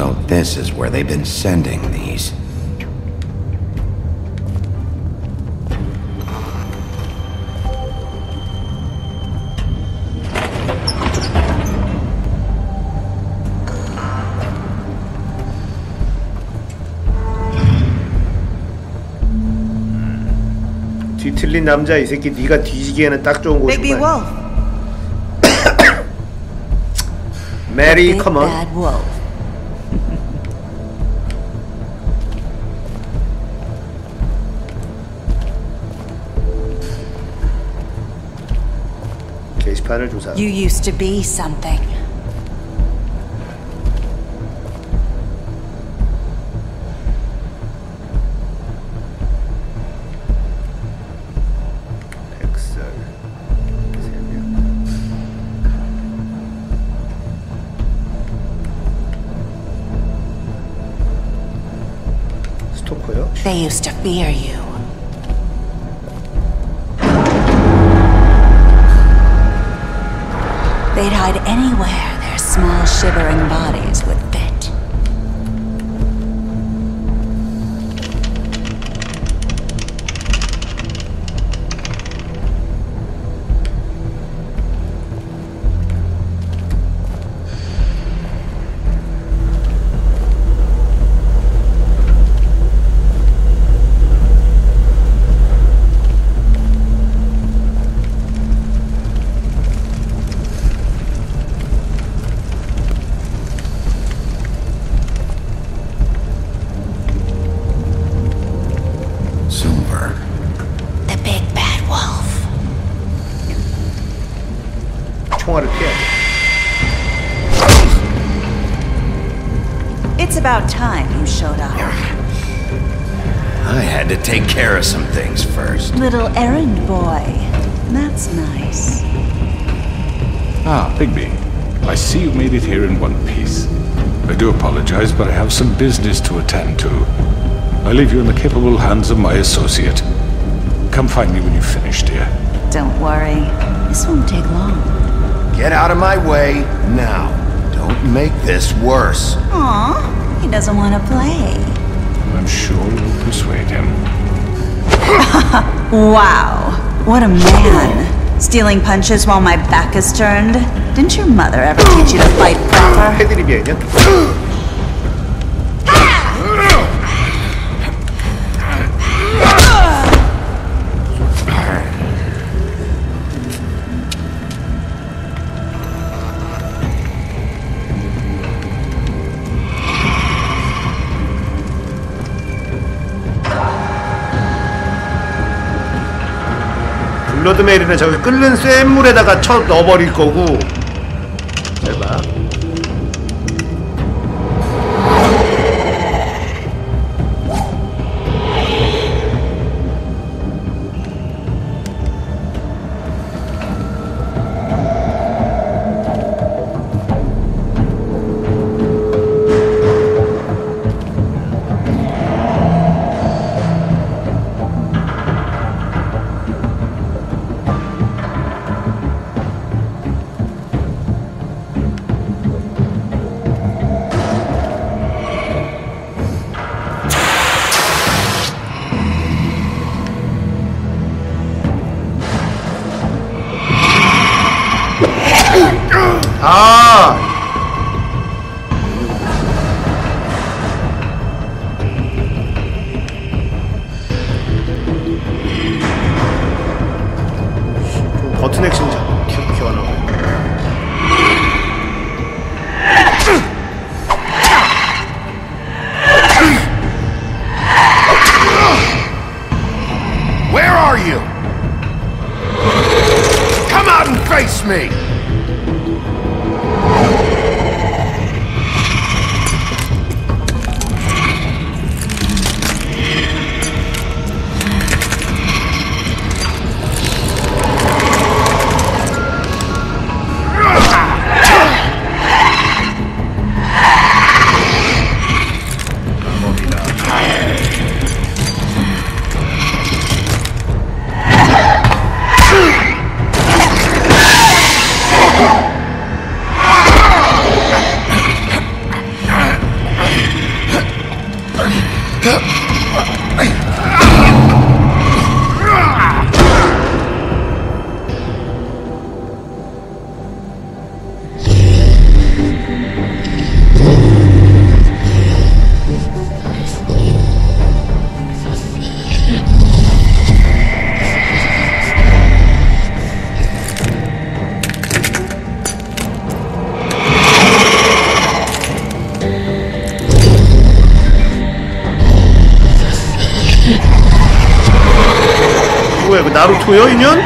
So this is where they've been sending these. 뒤틀린 남자 이 새끼 네가 뒤지기에는 딱 좋은 곳이구만. 메리 컴온. 게시판을 조사. You used to be something. They used to fear you. They'd hide anywhere their small shivering bodies would fit. It's about time you showed up. I had to take care of some things first. Little errand boy. That's nice. Ah, Bigby. I see you made it here in one piece. I do apologize, but I have some business to attend to. I leave you in the capable hands of my associate. Come find me when you've finished, dear. Don't worry. This won't take long. Get out of my way now. Don't make this worse. Aw, he doesn't want to play. I'm sure you'll persuade him. Wow, what a man. Stealing punches while my back is turned. Didn't your mother ever teach you to fight proper? 블러드메리는 저기 끓는 센 물에다가 쳐 넣어버릴 거고. 잘 봐. 버튼 액션 튀어나오네. Where are you? Come out and face me! 뭐야, 이거 나루토요, 인연?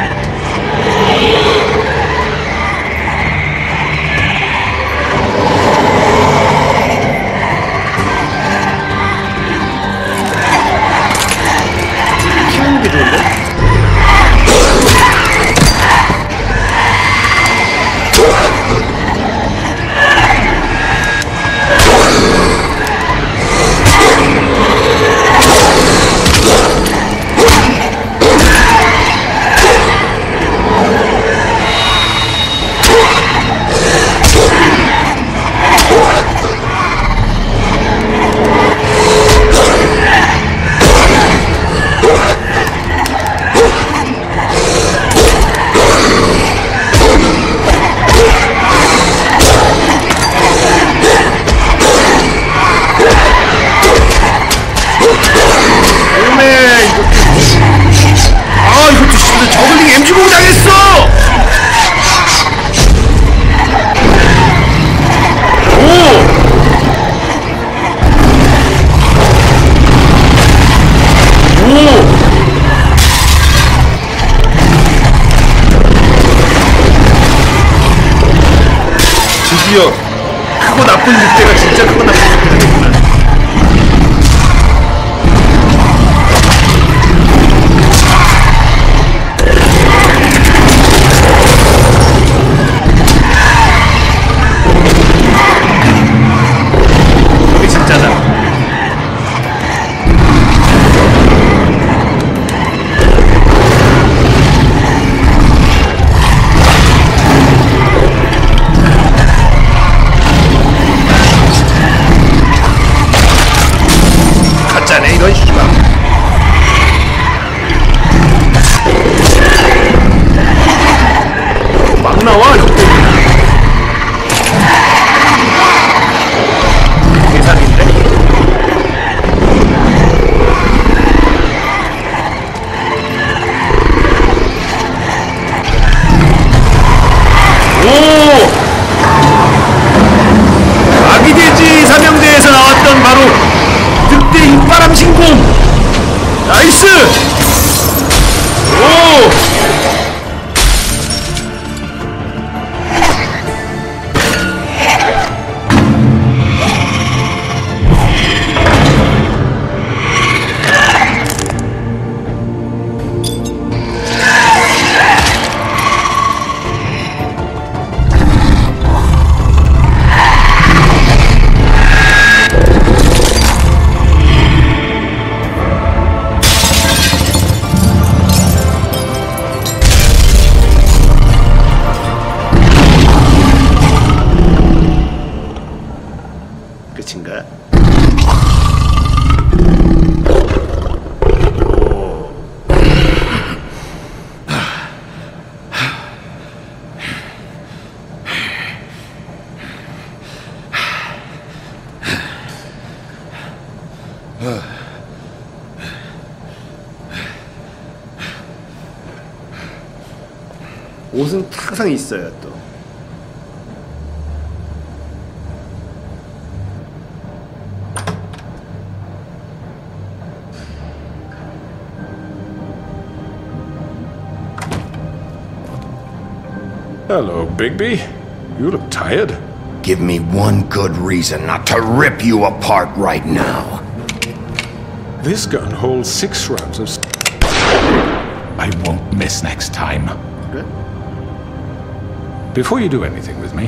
키우는 게 좋은데? 저글링 MG0 당했어! 오! 드디어 크고 나쁜 늑대가 진짜 크고 나쁜 늑대가 됐구나. 가짜네 이런 시주가. 막 나와 이거. 대상인데? 오! 아기돼지 사명대에서 나왔던 바로 늑대 입바람 신공! 나이스! 오! 끝인가? 옷은 항상 있어요 또. Hello, Bigby. You look tired. Give me one good reason not to rip you apart right now. This gun holds 6 rounds of I won't miss next time. 그래? Before you do anything with me,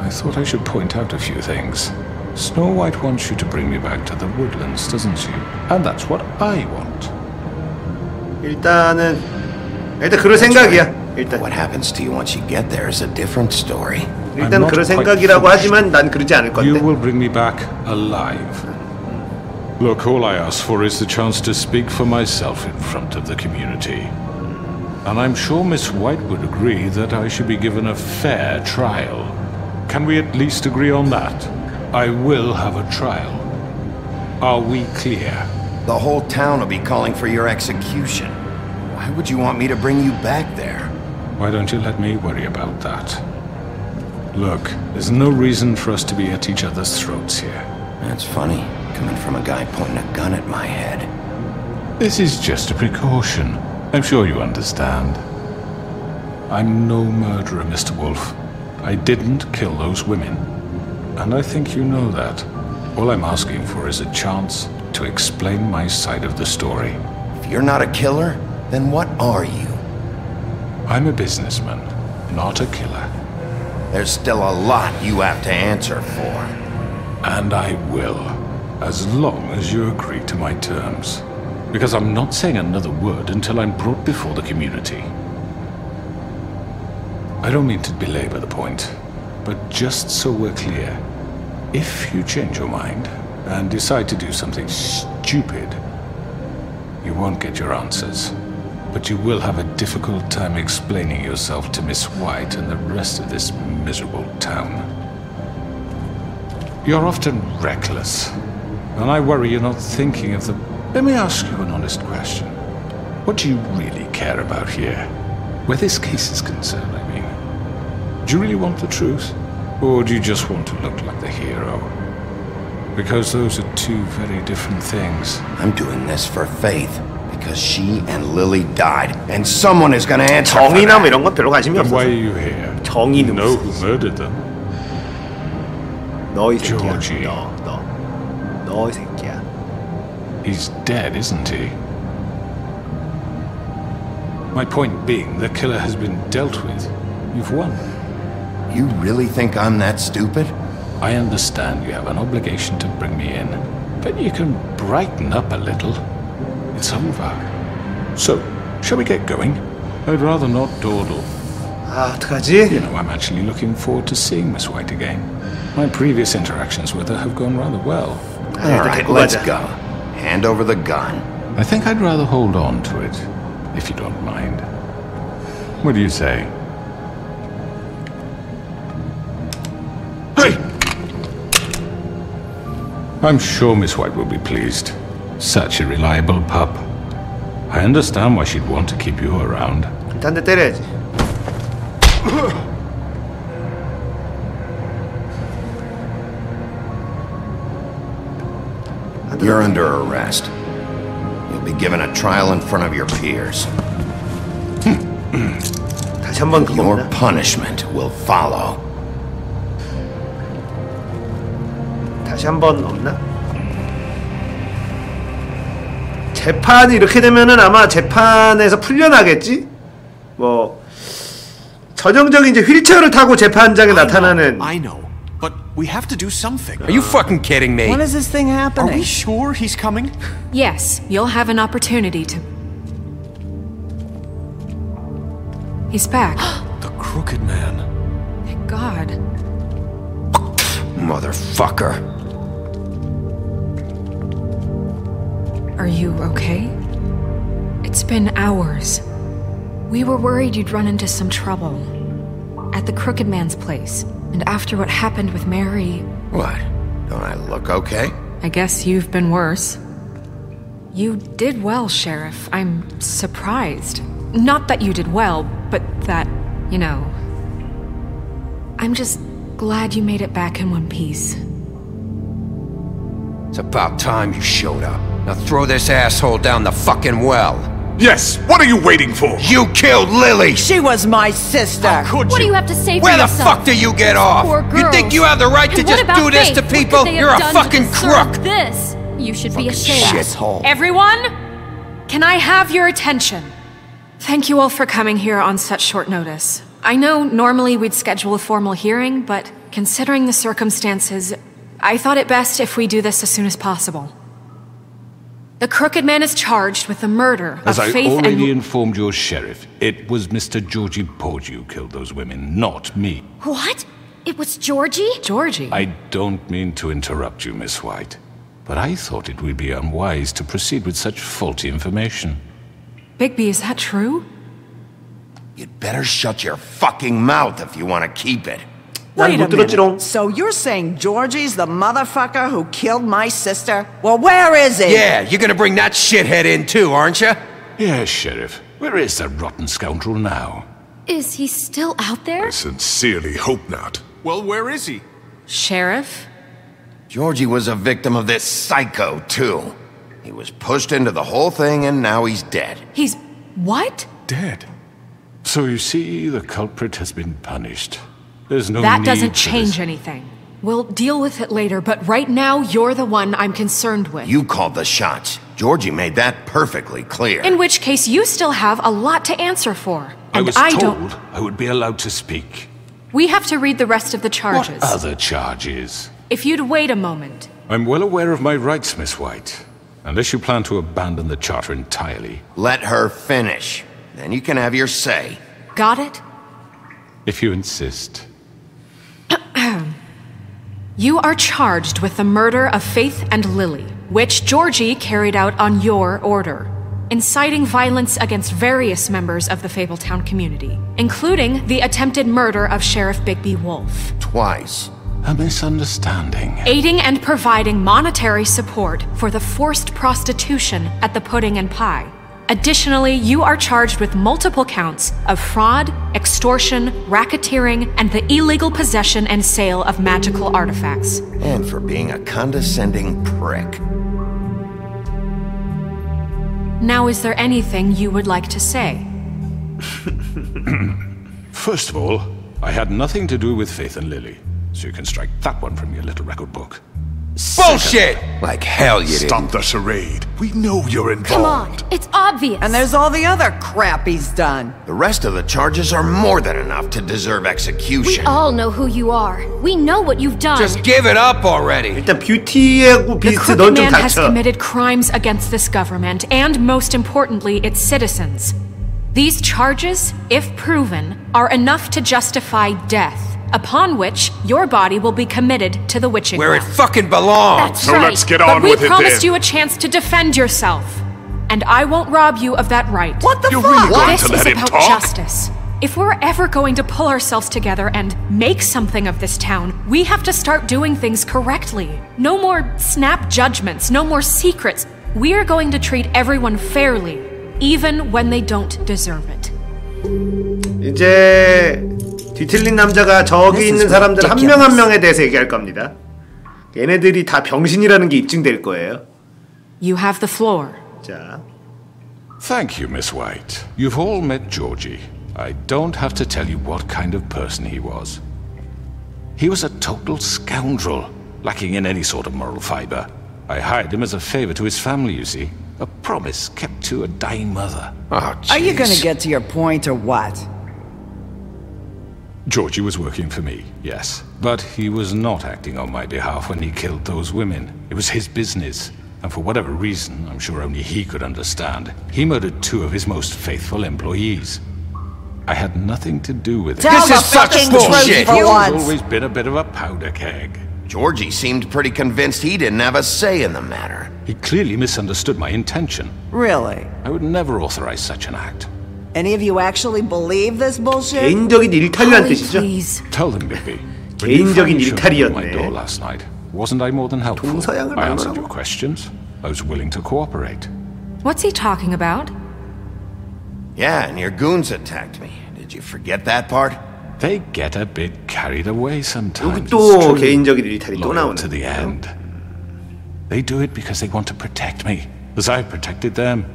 I thought I should point out a few things. Snow White wants you to bring me back to the woodlands, doesn't she? And that's what I want. 일단 그럴 생각이야. 일단 What happens to you once you get there is a different story. 일단 그럴 생각이라고 하지만 난 그러지 않을 건데. You will bring me back alive. Look, all I ask for is the chance to speak for myself in front of the community. And I'm sure Miss White would agree that I should be given a fair trial. Can we at least agree on that? I will have a trial. Are we clear? The whole town will be calling for your execution. Why would you want me to bring you back there? Why don't you let me worry about that? Look, there's no reason for us to be at each other's throats here. That's funny, coming from a guy pointing a gun at my head. This is just a precaution. I'm sure you understand. I'm no murderer, Mr. Wolf. I didn't kill those women. And I think you know that. All I'm asking for is a chance to explain my side of the story. If you're not a killer, then what are you? I'm a businessman, not a killer. There's still a lot you have to answer for. And I will, as long as you agree to my terms. Because I'm not saying another word until I'm brought before the community. I don't mean to belabor the point, but just so we're clear, if you change your mind and decide to do something stupid, you won't get your answers. But you will have a difficult time explaining yourself to Miss White and the rest of this miserable town. You're often reckless, and I worry you're not thinking of the... Let me ask you an honest question. What do you really care about here? Where this case is concerned, I mean. Do you really want the truth? Or do you just want to look like the hero? Because those are two very different things. I'm doing this for Faith. Because she and Lily died, and someone is gonna answer for 정의나 뭐 that. 이런 건 별로 관심이 Then why 없어. are you here? 정의는 You know 무슨 who murdered them? 너 이 새끼야. Georgie. 너 이 새끼야. He's dead, isn't he? My point being, the killer has been dealt with. You've won. You really think I'm that stupid? I understand you have an obligation to bring me in, but you can brighten up a little. It's over. So, shall we get going? I'd rather not dawdle. 아, 어떡하지? You know, I'm actually looking forward to seeing Miss White again. My previous interactions with her have gone rather well. 아, All 일단 right, 데리고 let's 가자. go. Hand over the gun. I think I'd rather hold on to it, if you don't mind. What do you say? Hey! I'm sure Miss White will be pleased. Such a reliable pup. I understand why she'd want to keep you around. 한 대 때려야지. You're under arrest. You'll be given a trial in front of your peers. 다시 한번 그거 Your 없나? punishment will follow. 다시 한번 없나? 재판이 이렇게 되면은 아마 재판에서 풀려나겠지? 뭐 전형적인 이제 휠체어를 타고 재판장에 나타나는. I know, but we have to do something. Are you fucking kidding me? When is this thing Are happening? we sure he's coming? Yes, you'll have an opportunity to... He's back. The Crooked Man. Thank God. Motherfucker. Are you okay? It's been hours. We were worried you'd run into some trouble. At the Crooked Man's place. And after what happened with Mary... What? Don't I look okay? I guess you've been worse. You did well, Sheriff. I'm surprised. Not that you did well, but that, you know... I'm just glad you made it back in one piece. It's about time you showed up. Now throw this asshole down the fucking well. Yes! What are you waiting for? You killed Lily! She was my sister. Could What do you have to say for Where the yourself? fuck do you get off? Poor You girls. think you have the right to And what just about do this Faith? to What people? could they You're have a done to fucking deserve crook! This. You should be ashamed. Shithole. Everyone, can I have your attention? Thank you all for coming here on such short notice. I know normally we'd schedule a formal hearing, but considering the circumstances, I thought it best if we do this as soon as possible. The Crooked Man is charged with the murder of As I Faith already and... informed your sheriff, it was Mr. Georgie Porgy who killed those women, not me. What? It was Georgie? Georgie? I don't mean to interrupt you, Miss White. but I thought it would be unwise to proceed with such faulty information. Bigby, is that true? You'd better shut your fucking mouth if you want to keep it. Wait a 못 들었지롱. minute. So you're saying Georgie's the motherfucker who killed my sister? Well, where is he? Yeah, you're gonna bring that shithead in too, aren't you? Yes, Sheriff. Where is that rotten scoundrel now? Is he still out there? I sincerely hope not. Well, where is he? Sheriff? Georgie was a victim of this psycho, too. He was pushed into the whole thing and now he's dead. He's... what? Dead. So you see, the culprit has been punished. There's no That need doesn't for change this. anything. We'll deal with it later, but right now, you're the one I'm concerned with. You called the shots. Georgie made that perfectly clear. In which case, you still have a lot to answer for. I And was I told don't... I would be allowed to speak. We have to read the rest of the charges. What other charges? If you'd wait a moment. I'm well aware of my rights, Miss White. Unless you plan to abandon the charter entirely. Let her finish. Then you can have your say. Got it? If you insist. You are charged with the murder of Faith and Lily, which Georgie carried out on your order, inciting violence against various members of the Fabletown community, including the attempted murder of Sheriff Bigby Wolf. Twice. A misunderstanding. Aiding and providing monetary support for the forced prostitution at the Pudding and Pie. Additionally, you are charged with multiple counts of fraud, extortion, racketeering, and the illegal possession and sale of magical artifacts. And for being a condescending prick. Now, is there anything you would like to say? First of all, I had nothing to do with Faith and Lily, so you can strike that one from your little record book. Bullshit! Like hell you Stop didn't. the charade. We know you're Come on, involved. it's obvious. And there's all the other crap he's done. The rest of the charges are more than enough to deserve We execution. all know who you are. We know what you've done. Just give it up already. 일단 뷰티하고 The 비스트 crooked 넌 좀 man has 닥쳐. committed crimes against this government and, most importantly, its citizens. These charges, if proven, are enough to justify death, upon which your body will be committed to the witching Where it well. fucking belongs. That's So right. let's get But on we with it promised then. you a chance to defend yourself, and I won't rob you of that right. What the You're fuck? really going This to is let him about talk? justice. If we're ever going to pull ourselves together and make something of this town, we have to start doing things correctly. No more snap judgments, no more secrets. We are going to treat everyone fairly, even when they don't deserve it. 이제 뒤틀린 남자가 저기 있는 사람들 한 명 한 명에 대해서 얘기할 겁니다. 얘네들이 다 병신이라는 게 입증될 거예요. You have the floor. 자, Thank you, Miss White. You've all met Georgie. I don't have to tell you what kind of person he was. He was a total scoundrel, lacking in any sort of moral fiber. I hired him as a favor to his family, you see. A promise kept to a dying mother. Oh, Are you gonna jeez. get to your point or what? Georgie was working for me, yes. But he was not acting on my behalf when he killed those women. It was his business. And for whatever reason, I'm sure only he could understand, he murdered 2 of his most faithful employees. I had nothing to do with it. Tell This the is such fucking bullshit. truth for He's once. always been a bit of a powder keg. Georgie seemed pretty convinced he didn't have a say in the matter. He clearly misunderstood my intention. Really? I would never authorize such an act. Any of you actually believe this bullshit? 개인적인 일탈이란 Holly, 뜻이죠. please. Tell them, Bigby. 개인적인 일탈이었네. My door last night. Wasn't I more than helpful? 동서양을 I answered 말하라고. your questions. I was willing to cooperate. What's he talking about? Yeah, and your goons attacked me. Did you forget that part? They get a bit carried away sometimes. 여기 또 it's true. 개인적인 일탈이 또 Loyal 나오네. to the end. They do it because they want to protect me, as I protected them.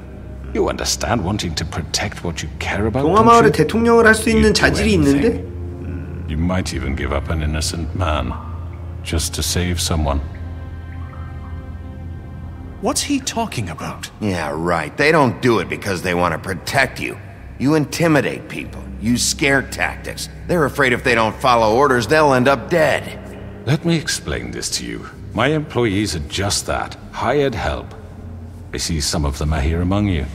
You understand wanting to protect what you care about, 동화마을에 don't you? 대통령을 할 수 있는 You'd do 자질이 anything. 있는데 You might even give up an innocent man, just to save someone. What's he talking about? Yeah, right. They don't do it because they want to protect you. You intimidate people, use scare tactics. They're afraid if they don't follow orders, they'll end up dead. Let me explain this to you. My employees are just that, hired help. I see some of them are here among you.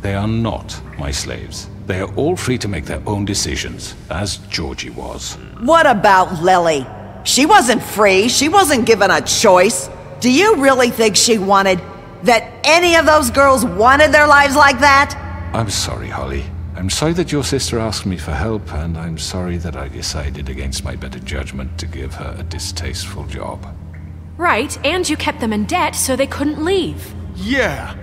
They are not my slaves. They are all free to make their own decisions, as Georgie was. What about Lily? She wasn't free. She wasn't given a choice. Do you really think she wanted... that any of those girls wanted their lives like that? I'm sorry, Holly. I'm sorry that your sister asked me for help, and I'm sorry that I decided against my better judgment to give her a distasteful job. Right, and you kept them in debt so they couldn't leave. Yeah.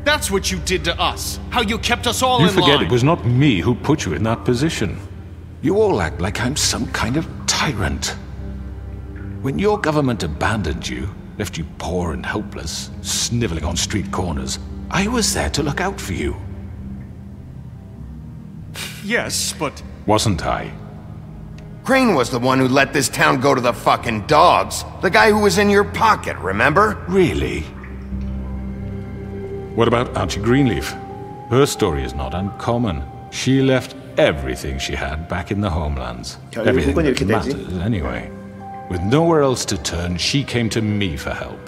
That's what you did to us. How you kept us all in line. You forget it was not me who put you in that position. You all act like I'm some kind of tyrant. When your government abandoned you, left you poor and helpless, sniveling on street corners, I was there to look out for you. Yes, but... Wasn't I? Crane was the one who let this town go to the fucking dogs. The guy who was in your pocket, remember? Really? What about Auntie Greenleaf? Her story is not uncommon. She left everything she had back in the homelands. Everything that matters, anyway. With nowhere else to turn, she came to me for help.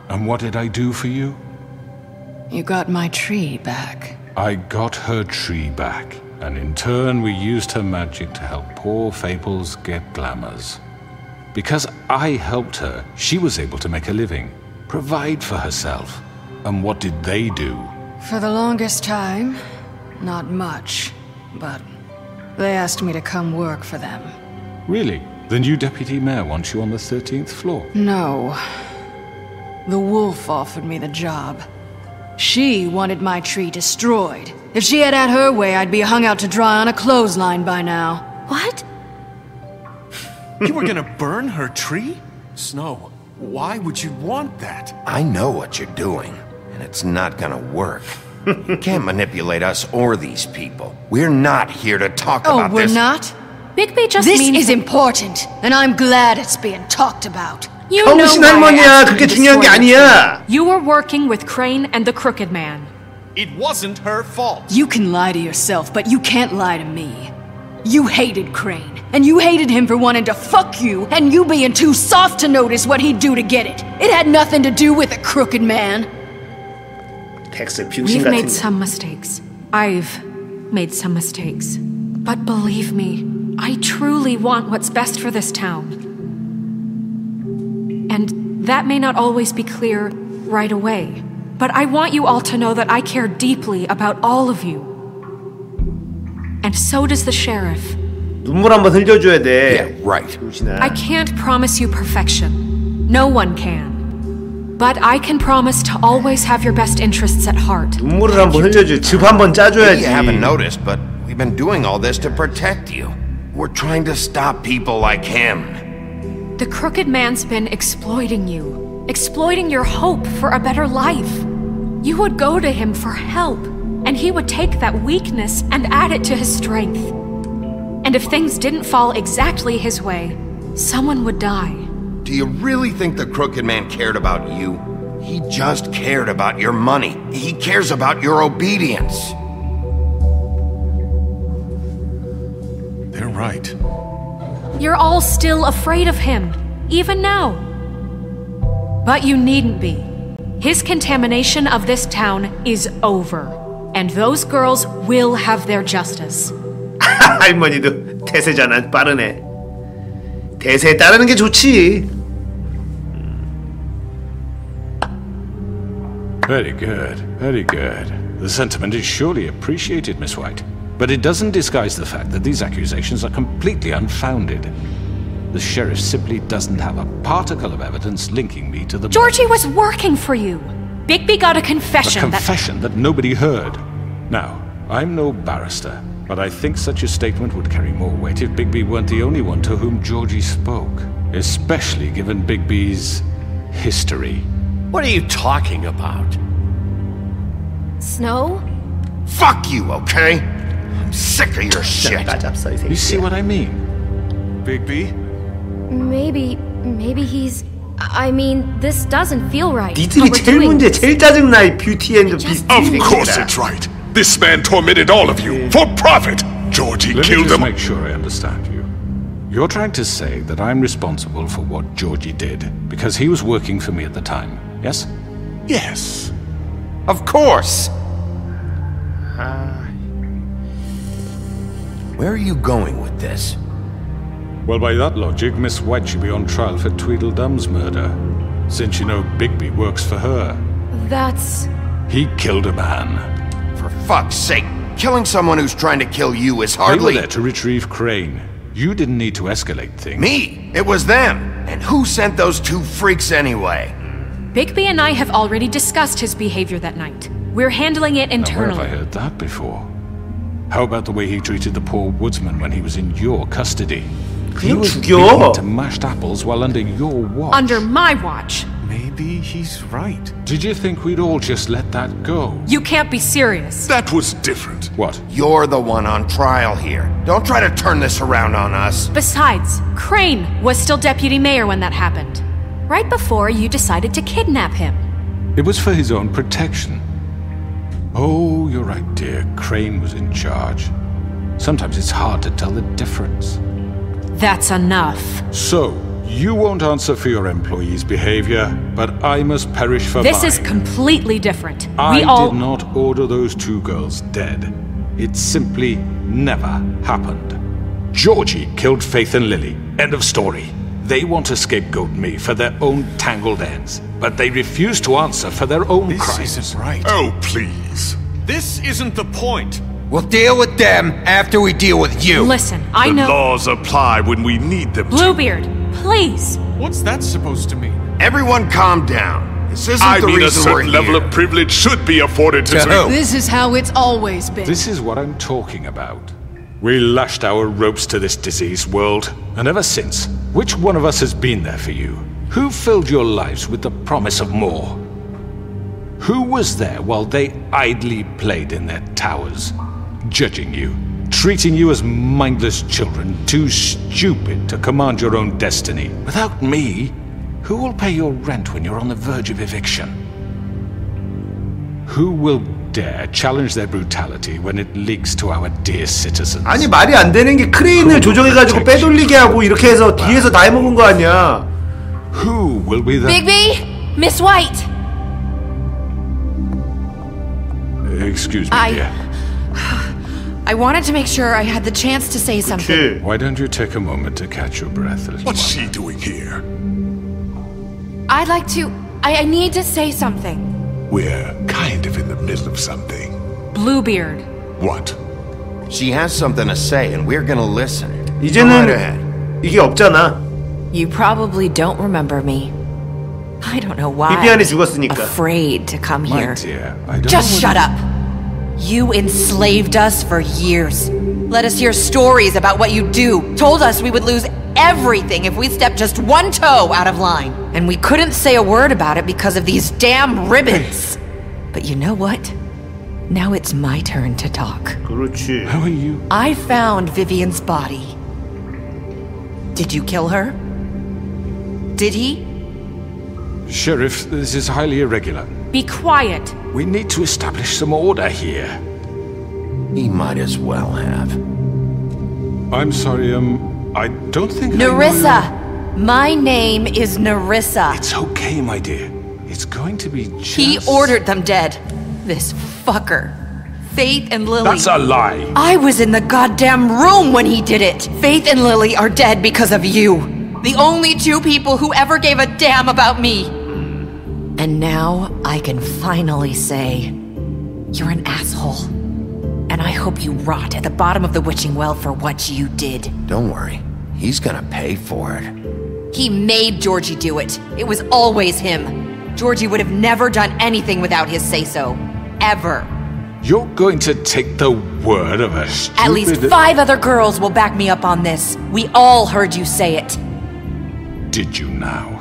And what did I do for you? You got my tree back. I got her tree back, and in turn we used her magic to help poor Fables get glamours. Because I helped her, she was able to make a living, provide for herself. And what did they do? For the longest time, not much, but they asked me to come work for them. Really? The new deputy mayor wants you on the 13th floor? No. The wolf offered me the job. She wanted my tree destroyed. If she had her way, I'd be hung out to dry on a clothesline by now. What? You were gonna burn her tree? Snow, why would you want that? I know what you're doing, and it's not gonna work. You can't manipulate us or these people. We're not here to talk about this. Oh, we're not? Bigby just This means... is important, and I'm glad it's being talked about. You know 정신 why I 할머니야. asked you 그게 to 중요한 게 destroy your 아니야. tree. You were working with Crane and the Crooked Man. It wasn't her fault. You can lie to yourself, but you can't lie to me. You hated Crane, and you hated him for wanting to fuck you, and you being too soft to notice what he'd do to get it. It had nothing to do with the Crooked Man. We've made some mistakes. I've made some mistakes. But believe me, I truly want what's best for this town. And that may not always be clear right away. But I want you all to know that I care deeply about all of you. And so does the sheriff. 눈물 한번 흘려줘야 돼. Yeah, right. I can't promise you perfection. No one can. But I can promise to always have your best interests at heart. 눈물을 한번 흘려줘. 즙 한번 짜줘야지. You haven't noticed, but we've been doing all this to protect you. We're trying to stop people like him. The Crooked Man's been exploiting you. Exploiting your hope for a better life. You would go to him for help, and he would take that weakness and add it to his strength. And if things didn't fall exactly his way, someone would die. Do you really think the Crooked Man cared about you? He just cared about your money. He cares about your obedience. They're right. You're all still afraid of him, even now. But you needn't be. His contamination of this town is over. And those girls will have their justice. 할머니도 대세잖아. 빠르네. 대세에 따르는 게 좋지. Very good, very good. The sentiment is surely appreciated, Miss White. But it doesn't disguise the fact that these accusations are completely unfounded. The sheriff simply doesn't have a particle of evidence linking me to the... Georgie was working for you. Bigby got a confession. A confession that nobody heard. Now, I'm no barrister, but I think such a statement would carry more weight if Bigby weren't the only one to whom Georgie spoke. Especially given Bigby's history. What are you talking about? Snow? Fuck you, okay? I'm sick of your shit. You see what I mean? Bigby? Maybe he's... I mean, this doesn't feel right. 니들이 제일 문제, 제일 짜증나, 이 뷰티 앤드 비스트. Of course it's right. This man tormented all of you for profit. Georgie killed them. Let me just make sure I understand you. You're trying to say that I'm responsible for what Georgie did because he was working for me at the time, yes? Yes. Of course. Where are you going with this? Well, by that logic, Miss White should be on trial for Tweedledum's murder. since you know Bigby works for her. That's... He killed a man. For fuck's sake, killing someone who's trying to kill you is They were hardly... there to retrieve Crane. You didn't need to escalate things. Me! It was them! And who sent those two freaks anyway? Bigby and I have already discussed his behavior that night. We're handling it Now, internally. where have I heard that before? How about the way he treated the poor woodsman when he was in your custody? He was beaten into mashed apples while under your watch. Under my watch. Maybe he's right. Did you think we'd all just let that go? You can't be serious. That was different. What? You're the one on trial here. Don't try to turn this around on us. Besides, Crane was still deputy mayor when that happened. Right before you decided to kidnap him. It was for his own protection. Oh, you're right, dear. Crane was in charge. Sometimes it's hard to tell the difference. That's enough. So, you won't answer for your employees' behavior, but I must perish for This mine. is completely different. I We all... did not order those two girls dead. It simply never happened. Georgie killed Faith and Lily. End of story. They want to scapegoat me for their own tangled ends, but they refuse to answer for their own crimes. This isn't right. Oh, please. This isn't the point. We'll deal with them after we deal with you. Listen, I The know... laws apply when we need them to. Bluebeard, please. What's that supposed to mean? Everyone calm down. This isn't I the mean, a reason we're certain level here. of privilege should be afforded to... To who? This is how it's always been. This is what I'm talking about. We lashed our ropes to this diseased world, and ever since, which one of us has been there for you? Who filled your lives with the promise of more? Who was there while they idly played in their towers, judging you, treating you as mindless children, too stupid to command your own destiny? Without me, who will pay your rent when you're on the verge of eviction? Who will dare challenge their brutality when it leaks to our dear citizens? 아니 말이 안 되는 게 크레인을 조종해가지고 빼돌리게 하고 이렇게 해서 뒤에서 다 해먹은 거 아니야. Who will be the... Bigby! Miss White! Excuse me, dear. I wanted to make sure I had the chance to say something. Why don't you take a moment to catch your breath a little What's while? she doing here? I'd like to... I need to say something. We're kind of in the middle of something. Bluebeard. What? She has something to say, and we're gonna listen. Go right 이제는 ahead. 이게 없잖아. You probably don't remember me. I don't know why. 비비안이 죽었으니까. Afraid to come My here. dear, I don't Just know shut up. You enslaved us for years. Let us hear stories about what you do. Told us we would lose everything if we stepped just one toe out of line. And we couldn't say a word about it because of these damn ribbons. But you know what? Now it's my turn to talk. 그렇지. How are you? I found Vivian's body. Did you kill her? Did he? Sheriff, this is highly irregular. Be quiet. We need to establish some order here. He might as well have. I'm sorry, I don't think Nerissa! My name is Nerissa. It's okay, my dear. It's going to be just... He ordered them dead. This fucker. Faith and Lily. That's a lie. I was in the goddamn room when he did it. Faith and Lily are dead because of you. The only two people who ever gave a damn about me. And now I can finally say, you're an asshole. And I hope you rot at the bottom of the witching well for what you did. Don't worry. He's gonna pay for it. He made Georgie do it. It was always him. Georgie would have never done anything without his say-so. Ever. You're going to take the word of a stupid... At least 5 other girls will back me up on this. We all heard you say it. Did you now?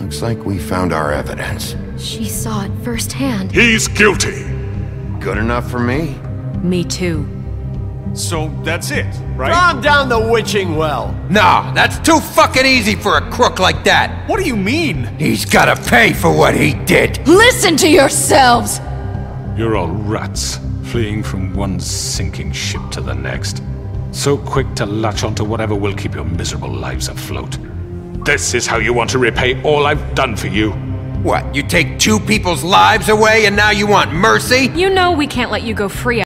Looks like we found our evidence. She saw it firsthand. He's guilty. Good enough for me. Me too. So that's it, right? Calm down the witching well. Nah, that's too fucking easy for a crook like that. What do you mean? He's gotta pay for what he did. Listen to yourselves! You're all rats, fleeing from one sinking ship to the next. So quick to latch onto whatever will keep your miserable lives afloat. This is how you want to repay all I've done for you. What, you take 2 people's lives away and now you want mercy? You know we can't let you go free